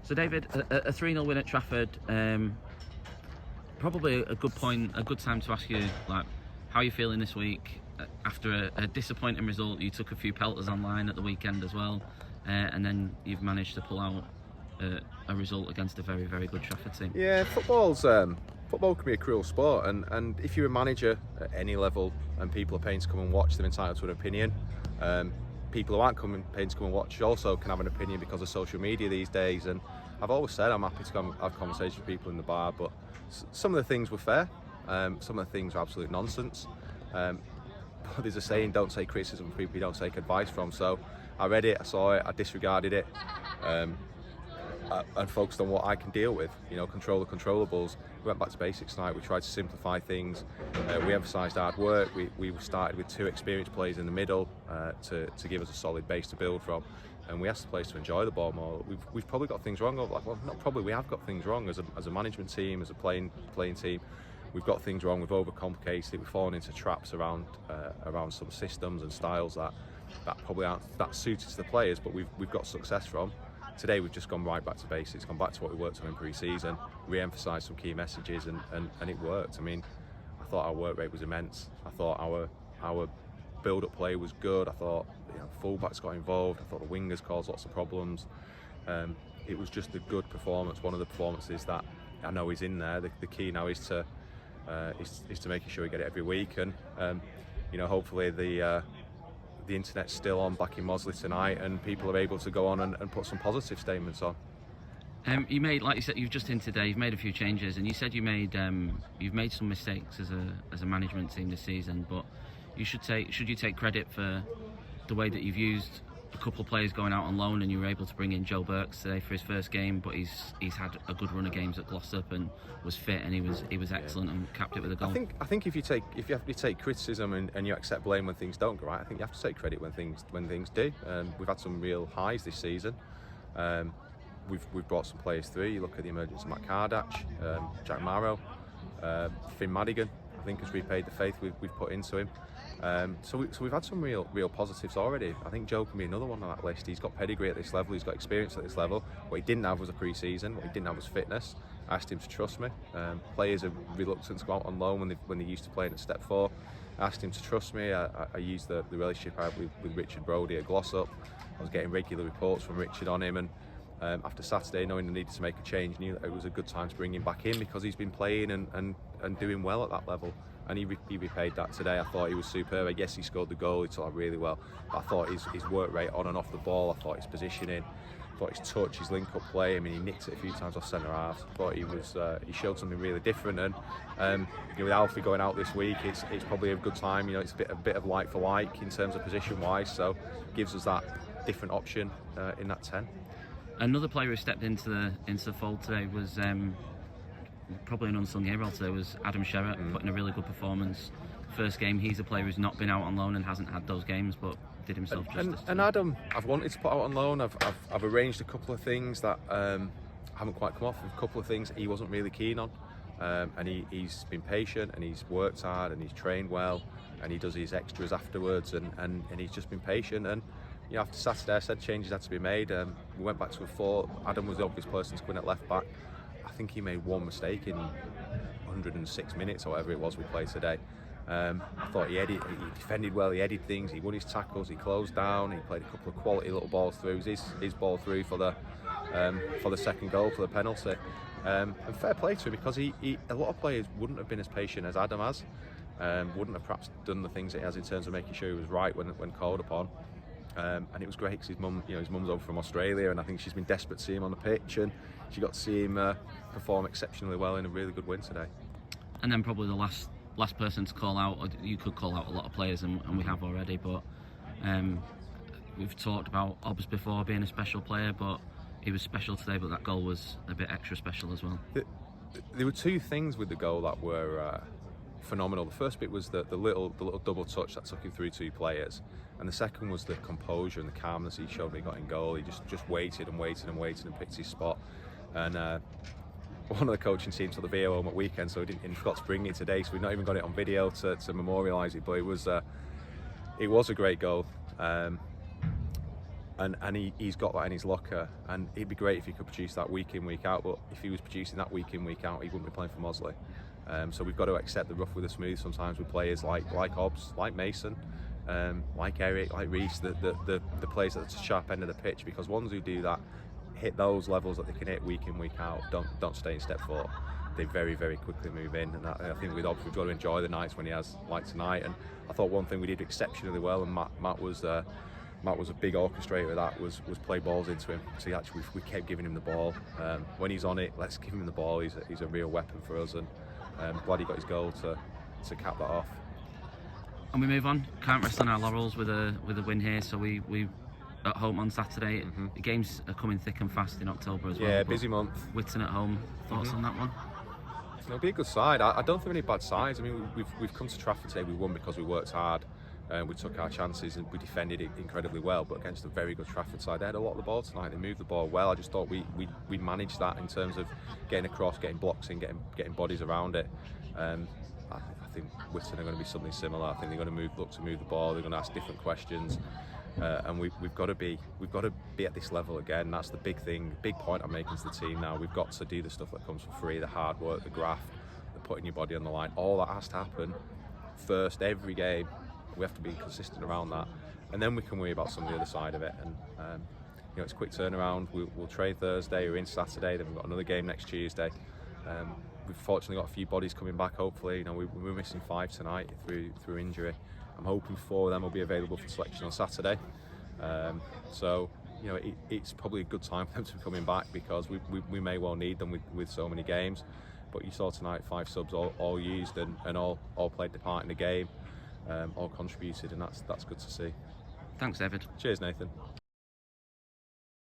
So David, a 3-0 win at Trafford, probably a good time to ask you like how you're feeling this week after a disappointing result. You took a few pelters online at the weekend as well, and then you've managed to pull out a result against a very, very good Trafford team. Yeah, football can be a cruel sport, and if you're a manager at any level and people are paying to come and watch, they're entitled to an opinion. People who aren't paying to come and watch also can have an opinion because of social media these days, and I've always said I'm happy to come have conversations with people in the bar, but some of the things were fair, some of the things were absolute nonsense. But there's a saying, don't take criticism from people you don't take advice from. So I read it, I saw it, I disregarded it, and focused on what I can deal with, control the controllables. We went back to basics tonight. We tried to simplify things. We emphasised hard work. We started with 2 experienced players in the middle to give us a solid base to build from, and we asked the players to enjoy the ball more. We've probably got things wrong. Not probably. We have got things wrong as a management team, as a playing team. We've got things wrong. We've overcomplicated it. We've fallen into traps around some systems and styles that probably aren't that suited to the players, but we've got success from. Today we've just gone right back to basics, gone back to what we worked on in pre-season, re-emphasised some key messages, and it worked. I mean, I thought our work rate was immense. I thought our build-up play was good. I thought full-backs got involved. I thought the wingers caused lots of problems. It was just a good performance. One of the performances that I know is in there. The key now is to making sure we get it every week, and hopefully the internet's still on back in Mosley tonight, and people are able to go on and put some positive statements on. You made, like you said, you've just hinted there, you've made a few changes, and you said you've made some mistakes as a management team this season, but should you take credit for the way that you've used a couple of players going out on loan, and you were able to bring in Joe Burks today for his first game, but he's had a good run of games at Glossop and was fit, and he was excellent and capped it with a goal. I think if you have to take criticism and you accept blame when things don't go right, I think you have to take credit when things do. We've had some real highs this season. We've brought some players through. You look at the emergence of Matt Kardach, Jack Marrow, Finn Madigan. I think has repaid the faith we've put into him. So we've had some real positives already. I think Joe can be another one on that list. He's got pedigree at this level. He's got experience at this level. What he didn't have was a pre-season. What he didn't have was fitness. I asked him to trust me. Players are reluctant to go out on loan when they're used to playing at step 4. I asked him to trust me. I used the relationship I have with Richard Brodie at Glossop. I was getting regular reports from Richard on him, and after Saturday, knowing I needed to make a change, knew that it was a good time to bring him back in because he's been playing and doing well at that level. And he repaid that today. I thought he was superb. Yes, he scored the goal. He took that really well. But I thought his work rate on and off the ball. I thought his positioning. I thought his touch, his link-up play. I mean, he nicked it a few times off centre half. I thought he showed something really different. And with Alfie going out this week, it's probably a good time. It's a bit of like for like in terms of position-wise. So it gives us that different option in that 10. Another player who stepped into the fold today was probably an unsung hero today, was Adam Sherratt, putting a really good performance. First game, he's a player who's not been out on loan and hasn't had those games, but did himself justice. And Adam, I've wanted to put out on loan. I've arranged a couple of things that haven't quite come off. A couple of things he wasn't really keen on, and he's been patient, and he's worked hard, and he's trained well, and he does his extras afterwards, and he's just been patient. And after Saturday, I said changes had to be made. We went back to a 4. Adam was the obvious person to come in at left back. I think he made one mistake in 106 minutes or whatever it was we played today. I thought he defended well, he headed things, he won his tackles, he closed down, he played a couple of quality little balls through. His ball through for the second goal, for the penalty. And fair play to him, because a lot of players wouldn't have been as patient as Adam has, wouldn't have perhaps done the things that he has in terms of making sure he was right when called upon. And it was great because his mum's over from Australia, and I think she's been desperate to see him on the pitch, and she got to see him perform exceptionally well in a really good win today. And then probably the last person to call out, or you could call out a lot of players, and we have already, but we've talked about Obbs before being a special player, but he was special today, but that goal was a bit extra special as well. There were 2 things with the goal that were phenomenal. The first bit was the little double touch that took him through 2 players, and the second was the composure and the calmness he showed when he got in goal. He just waited and picked his spot. And one of the coaching teams took the video home at weekend, so he forgot to bring it today, so we've not even got it on video to memorialise it. But it was a great goal. and he's got that in his locker, and it'd be great if he could produce that week in, week out. But if he was producing that week in, week out, he wouldn't be playing for Mosley. So we've got to accept the rough with the smooth sometimes with players like Hobbs, like Mason, like Eric, like Reece, the players at the sharp end of the pitch, because ones who do that, hit those levels that they can hit week in, week out, don't stay in step 4. They very, very quickly move in, and I think with Hobbs we've got to enjoy the nights when he has, like tonight. And I thought one thing we did exceptionally well, and Matt was a big orchestrator of that, was play balls into him. So we kept giving him the ball. When he's on it, let's give him the ball. He's a real weapon for us, and glad he got his goal to cap that off. And we move on. Can't rest on our laurels with a win here. So we at home on Saturday. The games are coming thick and fast in October as well. Yeah, busy month. Whitton at home. Thoughts on that one? It'll be a good side. I don't think any bad sides. I mean, we've come to Trafford today. We won because we worked hard. We took our chances and we defended it incredibly well. But against a very good Trafford side, they had a lot of the ball tonight. They moved the ball well. I just thought we managed that in terms of getting across, getting blocks in, getting bodies around it. I think Whitton are going to be something similar. I think they're going to look to move the ball. They're going to ask different questions. And we've got to be at this level again. That's the big thing, big point I'm making to the team now. We've got to do the stuff that comes for free, the hard work, the graft, the putting your body on the line. All that has to happen first every game. We have to be consistent around that, and then we can worry about some of the other side of it. And it's a quick turnaround. We'll train Thursday. We're in Saturday. Then we've got another game next Tuesday. We've fortunately got a few bodies coming back. Hopefully, we're missing 5 tonight through injury. I'm hoping 4 of them will be available for selection on Saturday. So it's probably a good time for them to be coming back, because we may well need them with so many games. But you saw tonight 5 subs all used and all played the part in the game, all contributed, and that's good to see. Thanks, David. Cheers, Nathan.